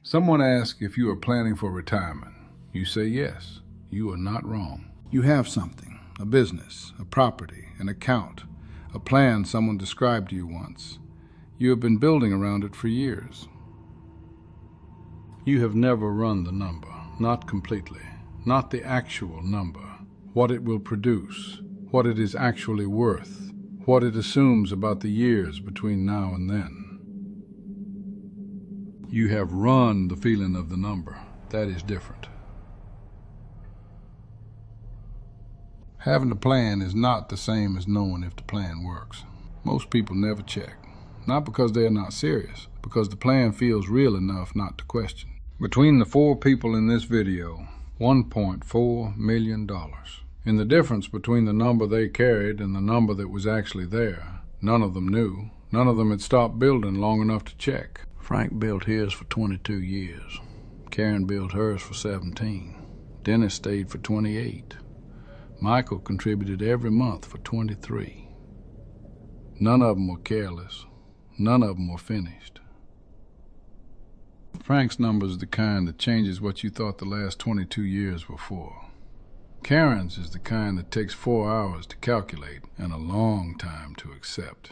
Someone asks if you are planning for retirement. You say yes. You are not wrong. You have something, a business, a property, an account, a plan someone described to you once. You have been building around it for years. You have never run the number, not completely, not the actual number, what it will produce, what it is actually worth, what it assumes about the years between now and then. You have run the feeling of the number. That is different. Having a plan is not the same as knowing if the plan works. Most people never check. Not because they are not serious, because the plan feels real enough not to question. Between the 4 people in this video, $1.4 million. In the difference between the number they carried and the number that was actually there, none of them knew. None of them had stopped building long enough to check. Frank built his for 22 years. Karen built hers for 17. Dennis stayed for 28. Michael contributed every month for 23. None of them were careless. None of them were finished. Frank's number is the kind that changes what you thought the last 22 years were for. Karen's is the kind that takes 4 hours to calculate and a long time to accept.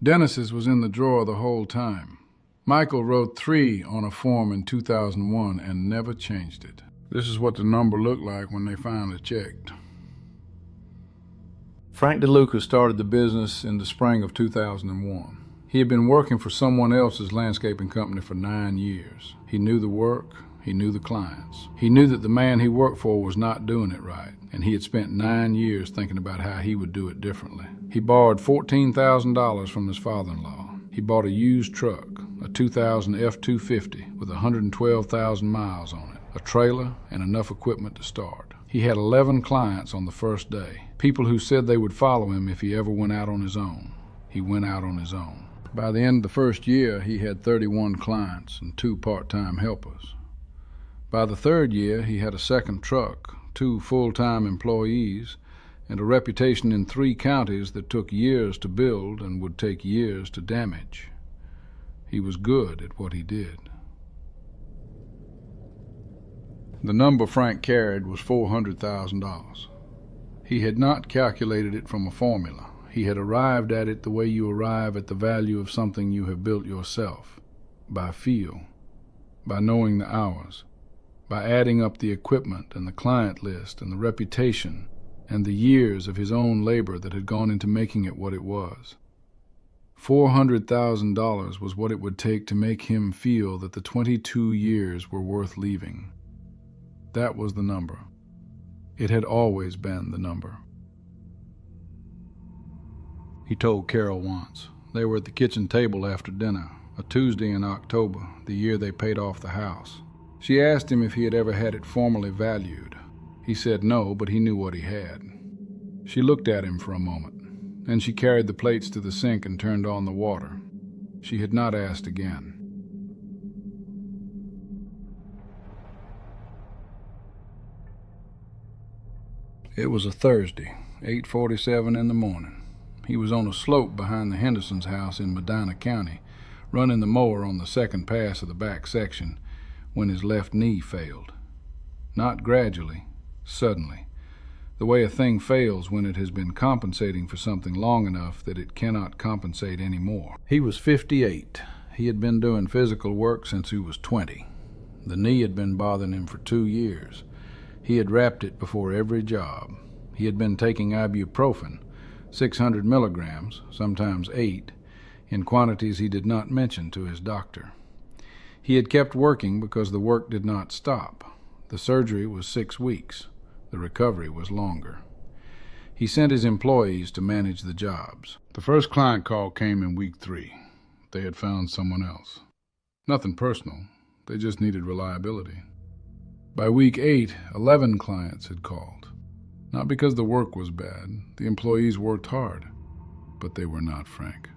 Dennis's was in the drawer the whole time. Michael wrote 3 on a form in 2001 and never changed it. This is what the number looked like when they finally checked. Frank DeLuca started the business in the spring of 2001. He had been working for someone else's landscaping company for 9 years. He knew the work, he knew the clients. He knew that the man he worked for was not doing it right, and he had spent 9 years thinking about how he would do it differently. He borrowed $14,000 from his father-in-law. He bought a used truck, a 2000 F-250 with 112,000 miles on it, a trailer, and enough equipment to start. He had 11 clients on the first day, people who said they would follow him if he ever went out on his own. He went out on his own. By the end of the first year, he had 31 clients and 2 part-time helpers. By the 3rd year, he had a second truck, 2 full-time employees, and a reputation in 3 counties that took years to build and would take years to damage. He was good at what he did. The number Frank carried was $400,000. He had not calculated it from a formula. He had arrived at it the way you arrive at the value of something you have built yourself, by feel, by knowing the hours, by adding up the equipment and the client list and the reputation and the years of his own labor that had gone into making it what it was. $400,000 was what it would take to make him feel that the 22 years were worth leaving. That was the number. It had always been the number. He told Carol once. They were at the kitchen table after dinner, a Tuesday in October, the year they paid off the house. She asked him if he had ever had it formally valued. He said no, but he knew what he had. She looked at him for a moment. Then she carried the plates to the sink and turned on the water. She had not asked again. It was a Thursday, 8:47 in the morning. He was on a slope behind the Henderson's house in Medina County, running the mower on the second pass of the back section, when his left knee failed. Not gradually, suddenly. The way a thing fails when it has been compensating for something long enough that it cannot compensate anymore. He was 58. He had been doing physical work since he was 20. The knee had been bothering him for 2 years. He had wrapped it before every job. He had been taking ibuprofen, 600 milligrams, sometimes 8, in quantities he did not mention to his doctor. He had kept working because the work did not stop. The surgery was 6 weeks. The recovery was longer. He sent his employees to manage the jobs. The first client call came in week 3. They had found someone else. Nothing personal. They just needed reliability. By week 8, 11 clients had called. Not because the work was bad. The employees worked hard. But they were not Frank.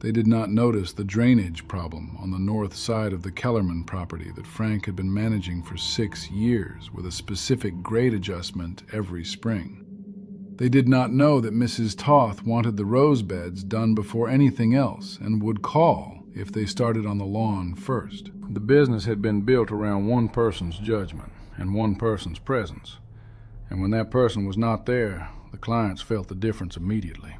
They did not notice the drainage problem on the north side of the Kellerman property that Frank had been managing for 6 years with a specific grade adjustment every spring. They did not know that Mrs. Toth wanted the rose beds done before anything else and would call if they started on the lawn first. The business had been built around one person's judgment and one person's presence, and when that person was not there, the clients felt the difference immediately.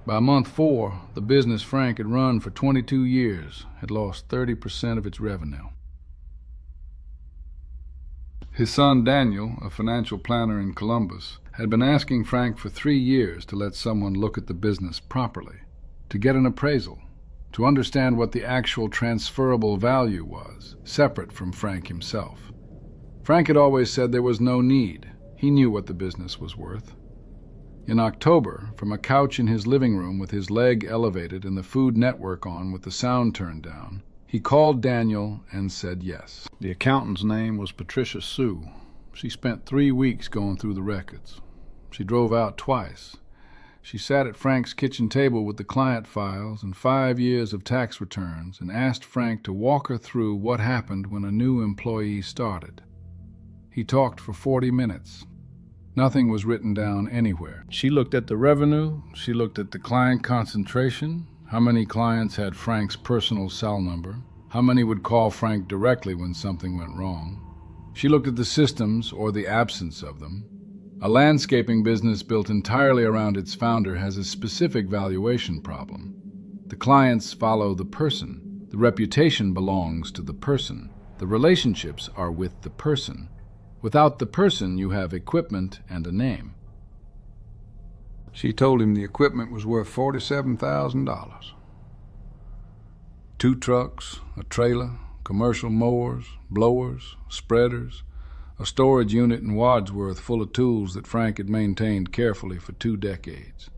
By month 4, the business Frank had run for 22 years had lost 30% of its revenue. His son Daniel, a financial planner in Columbus, had been asking Frank for 3 years to let someone look at the business properly, to get an appraisal, to understand what the actual transferable value was, separate from Frank himself. Frank had always said there was no need. He knew what the business was worth. In October, from a couch in his living room with his leg elevated and the Food Network on with the sound turned down, he called Daniel and said yes. The accountant's name was Patricia Hsu. She spent 3 weeks going through the records. She drove out twice. She sat at Frank's kitchen table with the client files and 5 years of tax returns and asked Frank to walk her through what happened when a new employee started. He talked for 40 minutes. Nothing was written down anywhere. She looked at the revenue, she looked at the client concentration, how many clients had Frank's personal cell number, how many would call Frank directly when something went wrong. She looked at the systems or the absence of them. A landscaping business built entirely around its founder has a specific valuation problem. The clients follow the person. The reputation belongs to the person. The relationships are with the person. Without the person, you have equipment and a name. She told him the equipment was worth $47,000. 2 trucks, a trailer, commercial mowers, blowers, spreaders, a storage unit in Wadsworth full of tools that Frank had maintained carefully for 2 decades.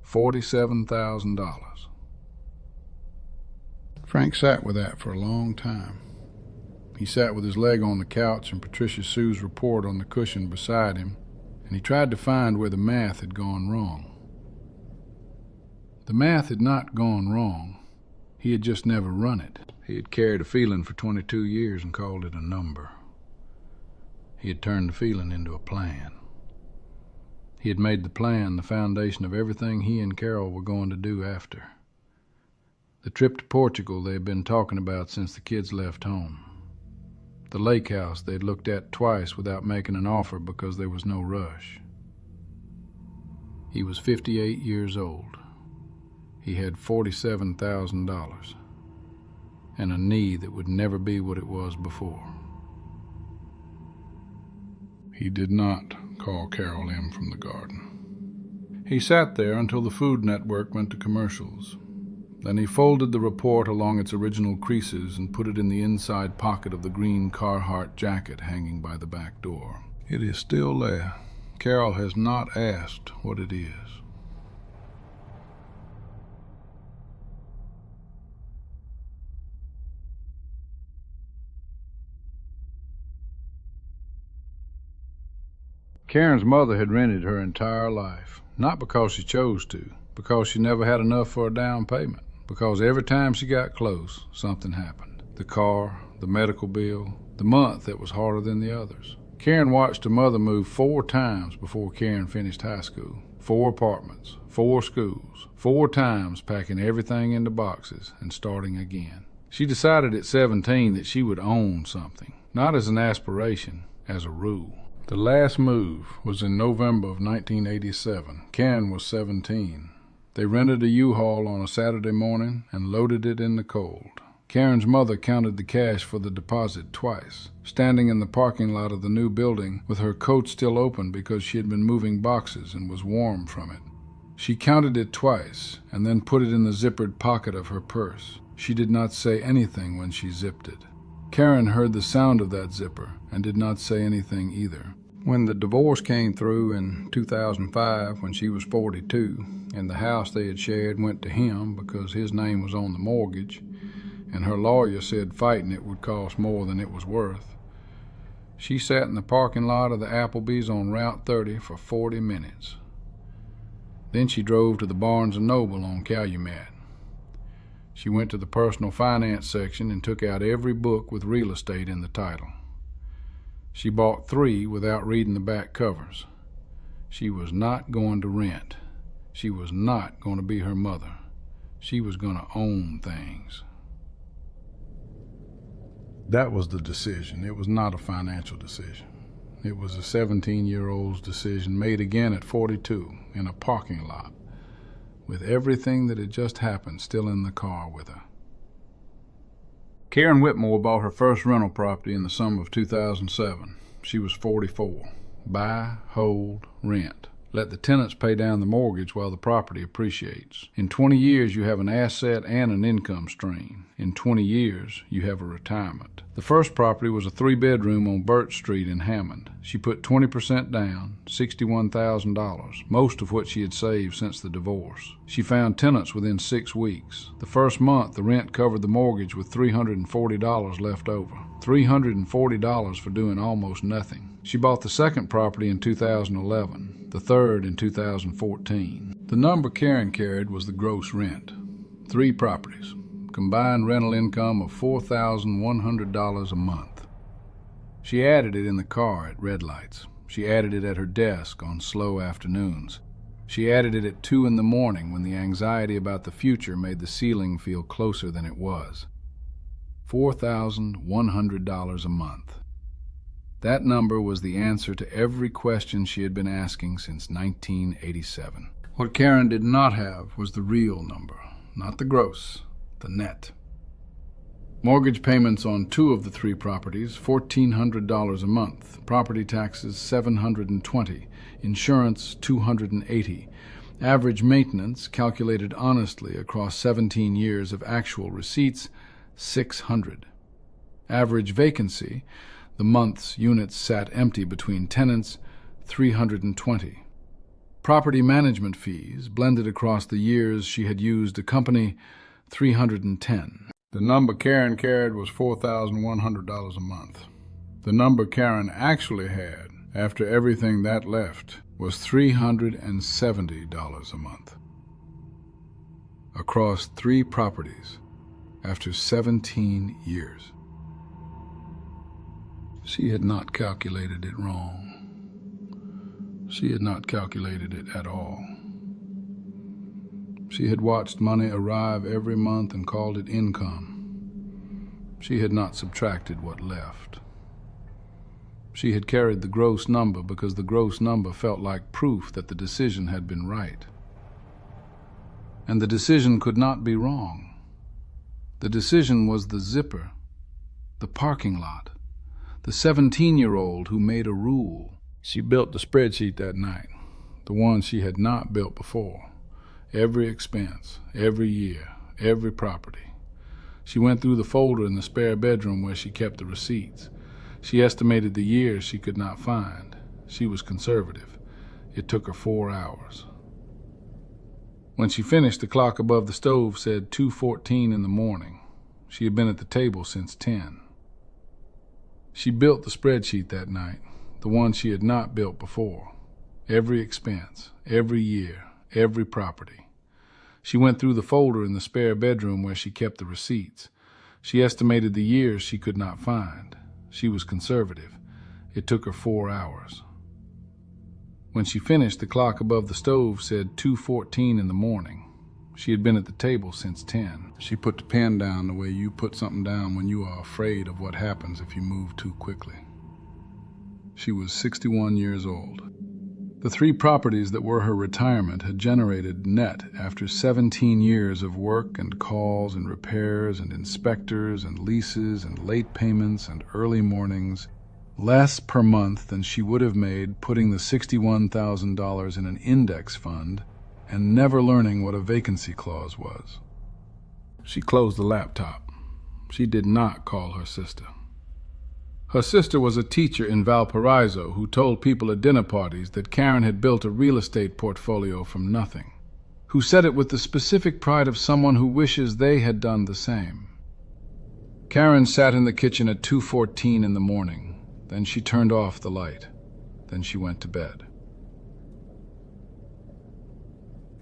$47,000. Frank sat with that for a long time. He sat with his leg on the couch and Patricia Hsu's report on the cushion beside him, and he tried to find where the math had gone wrong. The math had not gone wrong. He had just never run it. He had carried a feeling for 22 years and called it a number. He had turned the feeling into a plan. He had made the plan the foundation of everything he and Carol were going to do after. The trip to Portugal they had been talking about since the kids left home. The lake house they'd looked at twice without making an offer because there was no rush. He was 58 years old. He had $47,000 and a knee that would never be what it was before. He did not call Carol in from the garden. He sat there until the Food Network went to commercials. Then he folded the report along its original creases and put it in the inside pocket of the green Carhartt jacket hanging by the back door. It is still there. Carol has not asked what it is. Karen's mother had rented her entire life, not because she chose to, because she never had enough for a down payment. Because every time she got close, something happened. The car, the medical bill, the month that was harder than the others. Karen watched her mother move 4 times before Karen finished high school. 4 apartments, 4 schools, 4 times packing everything into boxes and starting again. She decided at 17 that she would own something, not as an aspiration, as a rule. The last move was in November of 1987. Karen was 17. They rented a U-Haul on a Saturday morning and loaded it in the cold. Karen's mother counted the cash for the deposit twice, standing in the parking lot of the new building with her coat still open because she had been moving boxes and was warm from it. She counted it twice and then put it in the zippered pocket of her purse. She did not say anything when she zipped it. Karen heard the sound of that zipper and did not say anything either. When the divorce came through in 2005, when she was 42, and the house they had shared went to him because his name was on the mortgage, and her lawyer said fighting it would cost more than it was worth, she sat in the parking lot of the Applebee's on Route 30 for 40 minutes. Then she drove to the Barnes & Noble on Calumet. She went to the personal finance section and took out every book with real estate in the title. She bought 3 without reading the back covers. She was not going to rent. She was not going to be her mother. She was going to own things. That was the decision. It was not a financial decision. It was a 17-year-old's decision made again at 42 in a parking lot, with everything that had just happened still in the car with her. Karen Whitmore bought her first rental property in the summer of 2007. She was 44. Buy, hold, rent. Let the tenants pay down the mortgage while the property appreciates. In 20 years, you have an asset and an income stream. In 20 years, you have a retirement. The first property was a 3-bedroom on Birch Street in Hammond. She put 20% down, $61,000, most of what she had saved since the divorce. She found tenants within 6 weeks. The first month, the rent covered the mortgage with $340 left over. $340 for doing almost nothing. She bought the second property in 2011, the third in 2014. The number Karen carried was the gross rent. 3 properties, combined rental income of $4,100 a month. She added it in the car at red lights. She added it at her desk on slow afternoons. She added it at 2 in the morning when the anxiety about the future made the ceiling feel closer than it was. $4,100 a month. That number was the answer to every question she had been asking since 1987. What Karen did not have was the real number, not the gross, the net. Mortgage payments on 2 of the 3 properties, $1,400 a month. Property taxes, $720. Insurance, $280. Average maintenance, calculated honestly across 17 years of actual receipts, $600. Average vacancy, the months units sat empty between tenants, $320. Property management fees, blended across the years she had used a company, $310. The number Karen carried was $4,100 a month. The number Karen actually had, after everything that left, was $370 a month. Across 3 properties, after 17 years. She had not calculated it wrong. She had not calculated it at all. She had watched money arrive every month and called it income. She had not subtracted what left. She had carried the gross number because the gross number felt like proof that the decision had been right. And the decision could not be wrong. The decision was the zipper, the parking lot, the 17-year-old who made a rule. She built the spreadsheet that night, the one she had not built before. Every expense, every year, every property. She went through the folder in the spare bedroom where she kept the receipts. She estimated the years she could not find. She was conservative. It took her 4 hours. When she finished, the clock above the stove said 2:14 in the morning. She had been at the table since 10. She built the spreadsheet that night, the one she had not built before. Every expense, every year, every property. She went through the folder in the spare bedroom where she kept the receipts. She estimated the years she could not find. She was conservative. It took her 4 hours. When she finished, the clock above the stove said 2:14 in the morning. She had been at the table since 10. She put the pen down the way you put something down when you are afraid of what happens if you move too quickly. She was 61 years old. The 3 properties that were her retirement had generated net, after 17 years of work and calls and repairs and inspectors and leases and late payments and early mornings, less per month than she would have made putting the $61,000 in an index fund and never learning what a vacancy clause was. She closed the laptop. She did not call her sister. Her sister was a teacher in Valparaiso who told people at dinner parties that Karen had built a real estate portfolio from nothing, who said it with the specific pride of someone who wishes they had done the same. Karen sat in the kitchen at 2:14 in the morning. Then she turned off the light. Then she went to bed.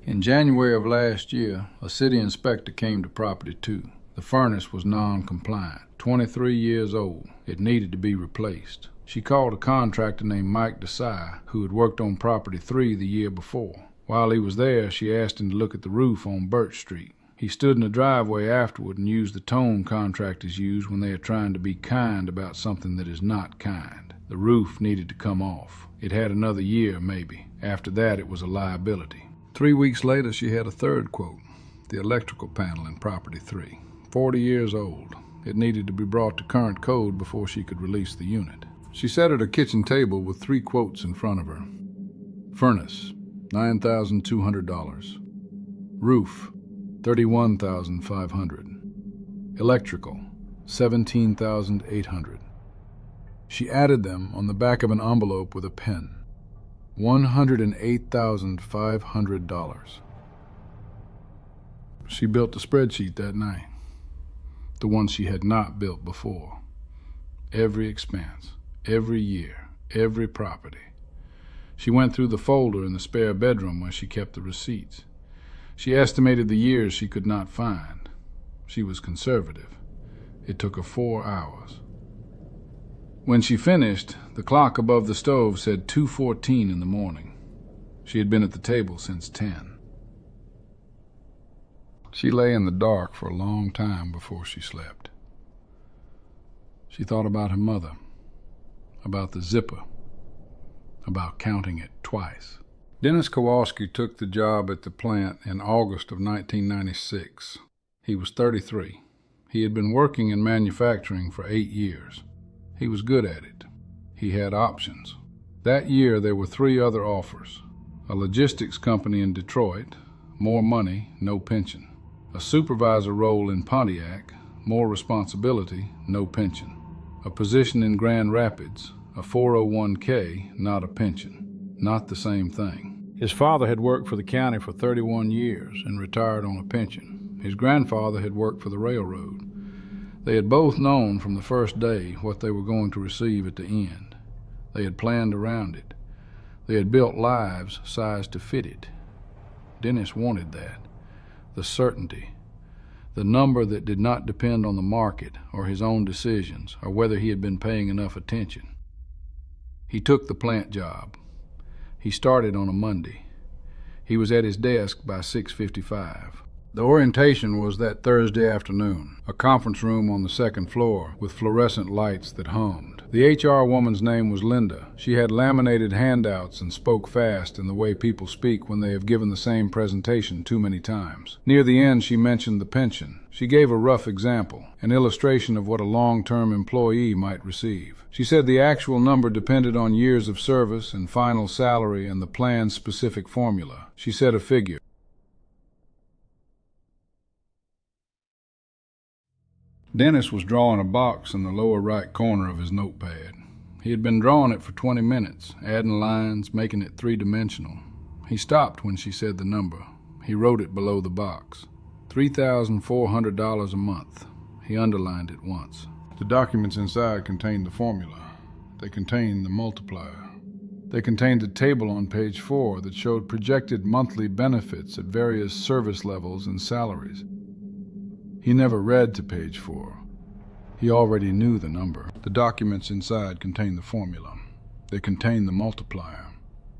In January of last year, a city inspector came to property 2. The furnace was non-compliant, 23 years old. It needed to be replaced. She called a contractor named Mike Desai, who had worked on property 3 the year before. While he was there, she asked him to look at the roof on Birch Street. He stood in the driveway afterward and used the tone contractors use when they are trying to be kind about something that is not kind. The roof needed to come off. It had another year, maybe. After that, it was a liability. 3 weeks later, she had a third quote. The electrical panel in Property 3. 40 years old. It needed to be brought to current code before she could release the unit. She sat at her kitchen table with 3 quotes in front of her. Furnace, $9,200. Roof, $31,500. Electrical, $17,800. She added them on the back of an envelope with a pen. $108,500. She built a spreadsheet that night, the one she had not built before. Every expense, every year, every property. She went through the folder in the spare bedroom where she kept the receipts. She estimated the years she could not find. She was conservative. It took her 4 hours. When she finished, the clock above the stove said 2:14 in the morning. She had been at the table since 10. She lay in the dark for a long time before she slept. She thought about her mother, about the zipper, about counting it twice. Dennis Kowalski took the job at the plant in August of 1996. He was 33. He had been working in manufacturing for 8 years. He was good at it. He had options. That year there were 3 other offers. A logistics company in Detroit, more money, no pension. A supervisor role in Pontiac, more responsibility, no pension. A position in Grand Rapids, a 401k, not a pension. Not the same thing. His father had worked for the county for 31 years and retired on a pension. His grandfather had worked for the railroad. They had both known from the first day what they were going to receive at the end. They had planned around it. They had built lives sized to fit it. Dennis wanted that. The certainty. The number that did not depend on the market or his own decisions or whether he had been paying enough attention. He took the plant job. He started on a Monday. He was at his desk by 6:55. The orientation was that Thursday afternoon, a conference room on the second floor with fluorescent lights that hummed. The HR woman's name was Linda. She had laminated handouts and spoke fast in the way people speak when they have given the same presentation too many times. Near the end, she mentioned the pension. She gave a rough example, an illustration of what a long-term employee might receive. She said the actual number depended on years of service and final salary and the plan's specific formula. She said a figure. Dennis was drawing a box in the lower right corner of his notepad. He had been drawing it for 20 minutes, adding lines, making it 3-dimensional. He stopped when she said the number. He wrote it below the box. $3,400 a month. He underlined it once. The documents inside contained the formula. They contained the multiplier. They contained a table on page 4 that showed projected monthly benefits at various service levels and salaries. He never read to page 4. He already knew the number. The documents inside contained the formula. They contained the multiplier.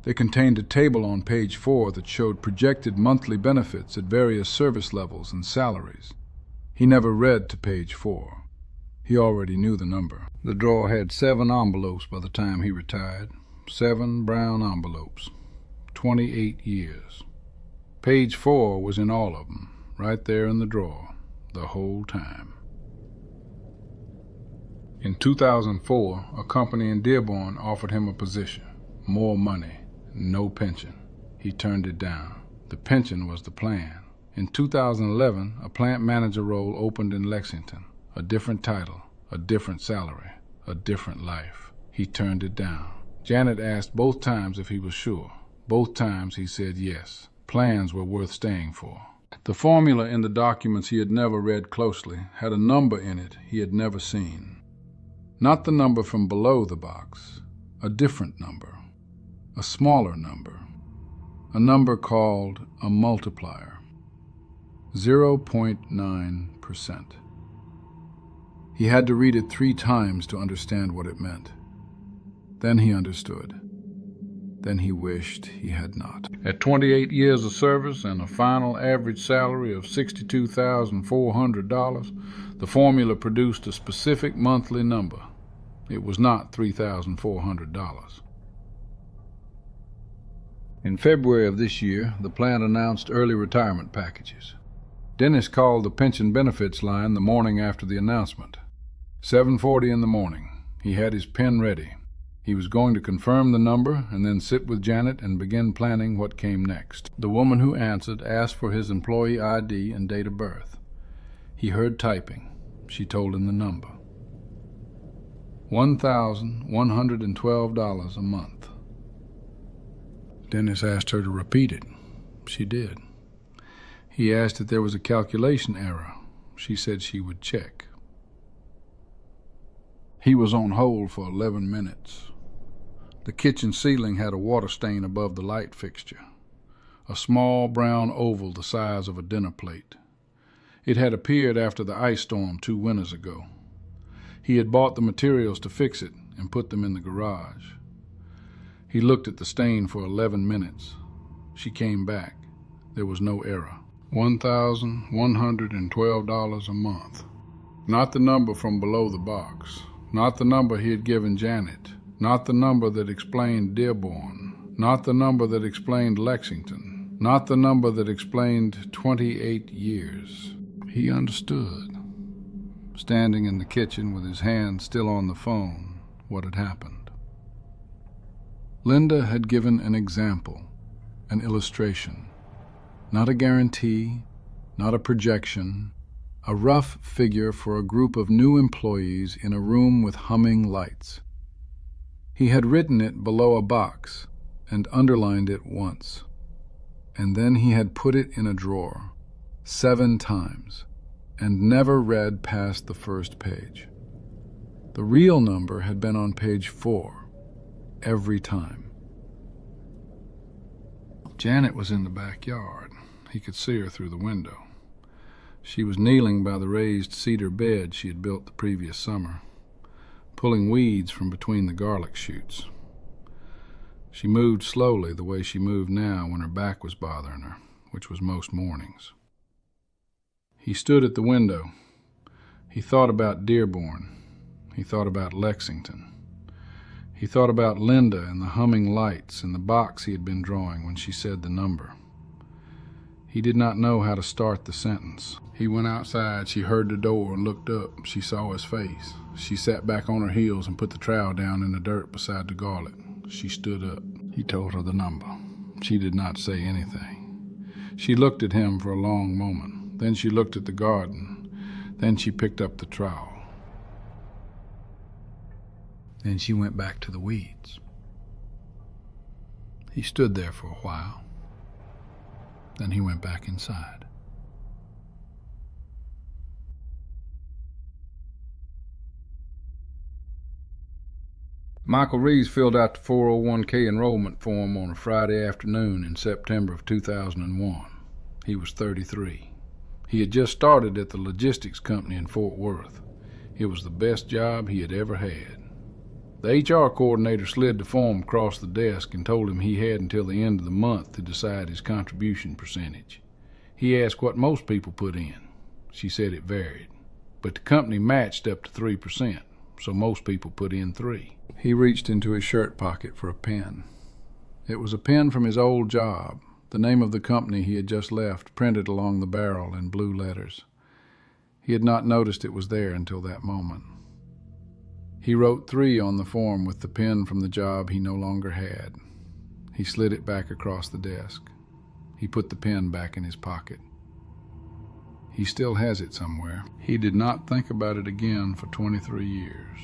They contained a table on page 4 that showed projected monthly benefits at various service levels and salaries. He never read to page 4. He already knew the number. The drawer had 7 envelopes by the time he retired. 7 brown envelopes. 28 years. Page 4 was in all of them, right there in the drawer. The whole time. In 2004, a company in Dearborn offered him a position. More money, no pension. He turned it down. The pension was the plan. In 2011, a plant manager role opened in Lexington. A different title, a different salary, a different life. He turned it down. Janet asked both times if he was sure. Both times he said yes. Plans were worth staying for. The formula in the documents he had never read closely had a number in it he had never seen. Not the number from below the box, a different number, a smaller number, a number called a multiplier, 0.9%. He had to read it 3 times to understand what it meant. Then he understood. Then he wished he had not. At 28 years of service and a final average salary of $62,400, the formula produced a specific monthly number. It was not $3,400. In February of this year, the plant announced early retirement packages. Dennis called the pension benefits line the morning after the announcement. 7:40 in the morning. He had his pen ready. He was going to confirm the number and then sit with Janet and begin planning what came next. The woman who answered asked for his employee ID and date of birth. He heard typing. She told him the number. $1,112 a month. Dennis asked her to repeat it. She did. He asked if there was a calculation error. She said she would check. He was on hold for 11 minutes. The kitchen ceiling had a water stain above the light fixture, a small brown oval the size of a dinner plate. It had appeared after the ice storm 2 winters ago. He had bought the materials to fix it and put them in the garage. He looked at the stain for 11 minutes. She came back. There was no error. $1,112 a month. Not the number from below the box. Not the number he had given Janet. Not the number that explained Dearborn. Not the number that explained Lexington. Not the number that explained 28 years. He understood, standing in the kitchen with his hand still on the phone, what had happened. Linda had given an example, an illustration, not a guarantee, not a projection, a rough figure for a group of new employees in a room with humming lights. He had written it below a box and underlined it once, and then he had put it in a drawer 7 times and never read past the first page. The real number had been on page 4 every time. Janet was in the backyard. He could see her through the window. She was kneeling by the raised cedar bed she had built the previous summer, pulling weeds from between the garlic shoots. She moved slowly the way she moved now when her back was bothering her, which was most mornings. He stood at the window. He thought about Dearborn. He thought about Lexington. He thought about Linda and the humming lights and the box he had been drawing when she said the number. He did not know how to start the sentence. He went outside. She heard the door and looked up. She saw his face. She sat back on her heels and put the trowel down in the dirt beside the garlic. She stood up. He told her the number. She did not say anything. She looked at him for a long moment. Then she looked at the garden. Then she picked up the trowel. Then she went back to the weeds. He stood there for a while. Then he went back inside. Michael Reeves filled out the 401k enrollment form on a Friday afternoon in September of 2001. He was 33. He had just started at the logistics company in Fort Worth. It was the best job he had ever had. The HR coordinator slid the form across the desk and told him he had until the end of the month to decide his contribution percentage. He asked what most people put in. She said it varied, but the company matched up to 3%, so most people put in 3%. He reached into his shirt pocket for a pen. It was a pen from his old job, the name of the company he had just left printed along the barrel in blue letters. He had not noticed it was there until that moment. He wrote 3 on the form with the pen from the job he no longer had. He slid it back across the desk. He put the pen back in his pocket. He still has it somewhere. He did not think about it again for 23 years.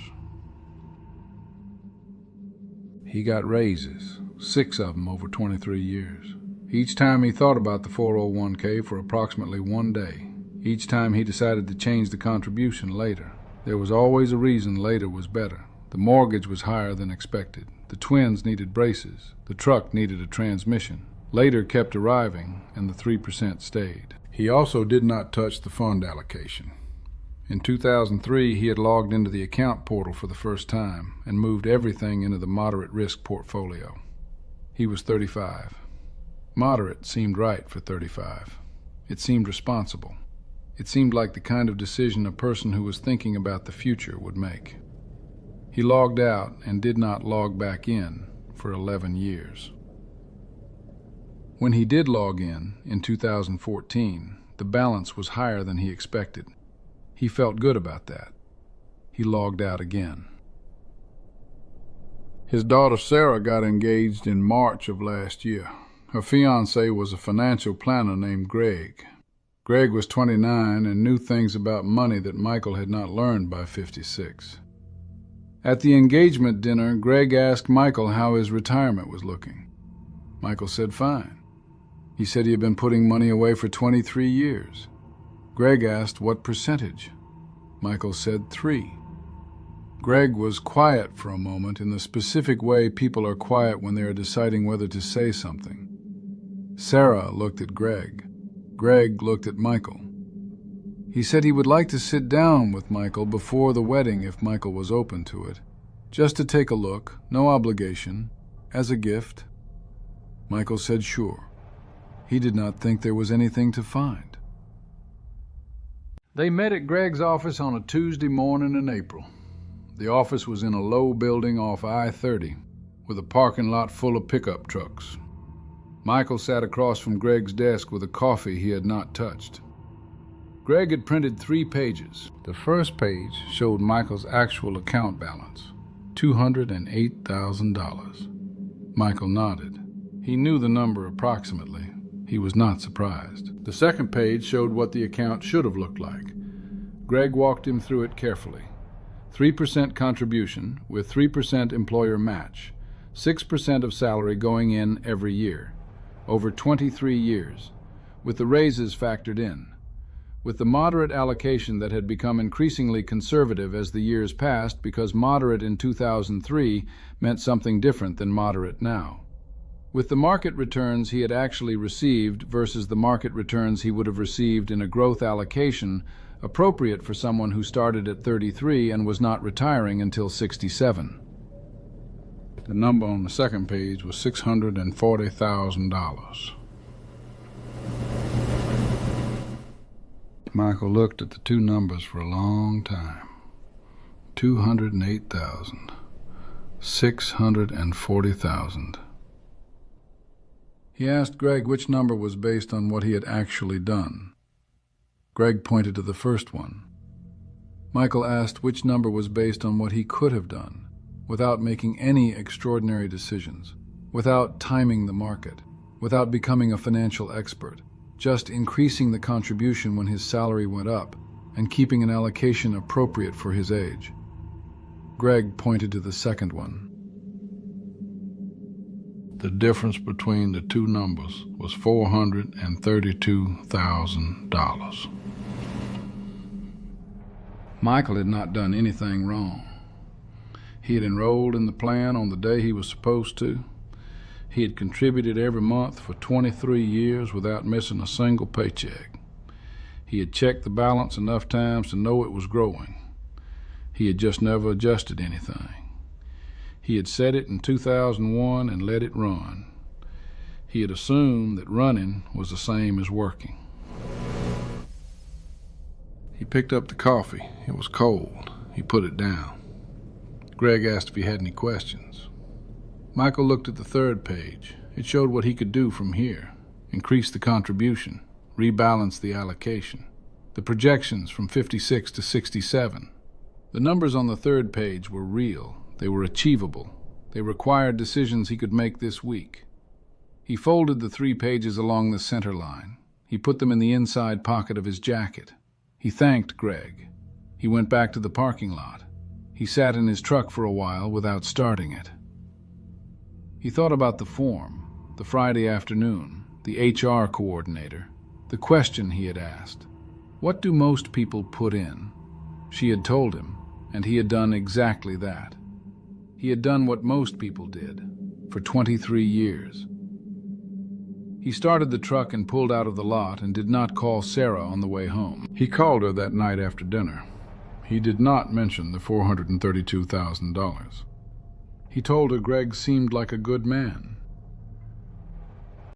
He got raises, 6 of them over 23 years. Each time he thought about the 401k for approximately 1 day. Each time he decided to change the contribution later. There was always a reason later was better. The mortgage was higher than expected. The twins needed braces. The truck needed a transmission. Later kept arriving, and the 3% stayed. He also did not touch the fund allocation. In 2003, he had logged into the account portal for the first time and moved everything into the moderate risk portfolio. He was 35. Moderate seemed right for 35. It seemed responsible. It seemed like the kind of decision a person who was thinking about the future would make. He logged out and did not log back in for 11 years. When he did log in 2014, the balance was higher than he expected. He felt good about that. He logged out again. His daughter Sarah got engaged in March of last year. Her fiancé was a financial planner named Greg. Greg was 29 and knew things about money that Michael had not learned by 56. At the engagement dinner, Greg asked Michael how his retirement was looking. Michael said fine. He said he had been putting money away for 23 years. Greg asked what percentage. Michael said 3. Greg was quiet for a moment in the specific way people are quiet when they are deciding whether to say something. Sarah looked at Greg. Greg looked at Michael. He said he would like to sit down with Michael before the wedding if Michael was open to it, just to take a look, no obligation, as a gift. Michael said sure. He did not think there was anything to find. They met at Greg's office on a Tuesday morning in April. The office was in a low building off I-30 with a parking lot full of pickup trucks. Michael sat across from Greg's desk with a coffee he had not touched. Greg had printed 3 pages. The first page showed Michael's actual account balance, $208,000. Michael nodded. He knew the number approximately. He was not surprised. The second page showed what the account should have looked like. Greg walked him through it carefully. 3% contribution with 3% employer match, 6% of salary going in every year, over 23 years, with the raises factored in, with the moderate allocation that had become increasingly conservative as the years passed because moderate in 2003 meant something different than moderate now, with the market returns he had actually received versus the market returns he would have received in a growth allocation appropriate for someone who started at 33 and was not retiring until 67. The number on the second page was $640,000. Michael looked at the 2 numbers for a long time. 208,000. 640,000. He asked Greg which number was based on what he had actually done. Greg pointed to the first one. Michael asked which number was based on what he could have done, without making any extraordinary decisions, without timing the market, without becoming a financial expert, just increasing the contribution when his salary went up and keeping an allocation appropriate for his age. Greg pointed to the second one. The difference between the 2 numbers was $432,000. Michael had not done anything wrong. He had enrolled in the plan on the day he was supposed to. He had contributed every month for 23 years without missing a single paycheck. He had checked the balance enough times to know it was growing. He had just never adjusted anything. He had set it in 2001 and let it run. He had assumed that running was the same as working. He picked up the coffee. It was cold. He put it down. Greg asked if he had any questions. Michael looked at the third page. It showed what he could do from here. Increase the contribution, rebalance the allocation, the projections from 56 to 67. The numbers on the third page were real. They were achievable. They required decisions he could make this week. He folded the 3 pages along the center line. He put them in the inside pocket of his jacket. He thanked Greg. He went back to the parking lot. He sat in his truck for a while without starting it. He thought about the form, the Friday afternoon, the HR coordinator, the question he had asked. What do most people put in? She had told him, and he had done exactly that. He had done what most people did, for 23 years. He started the truck and pulled out of the lot and did not call Sarah on the way home. He called her that night after dinner. He did not mention the $432,000. He told her Greg seemed like a good man.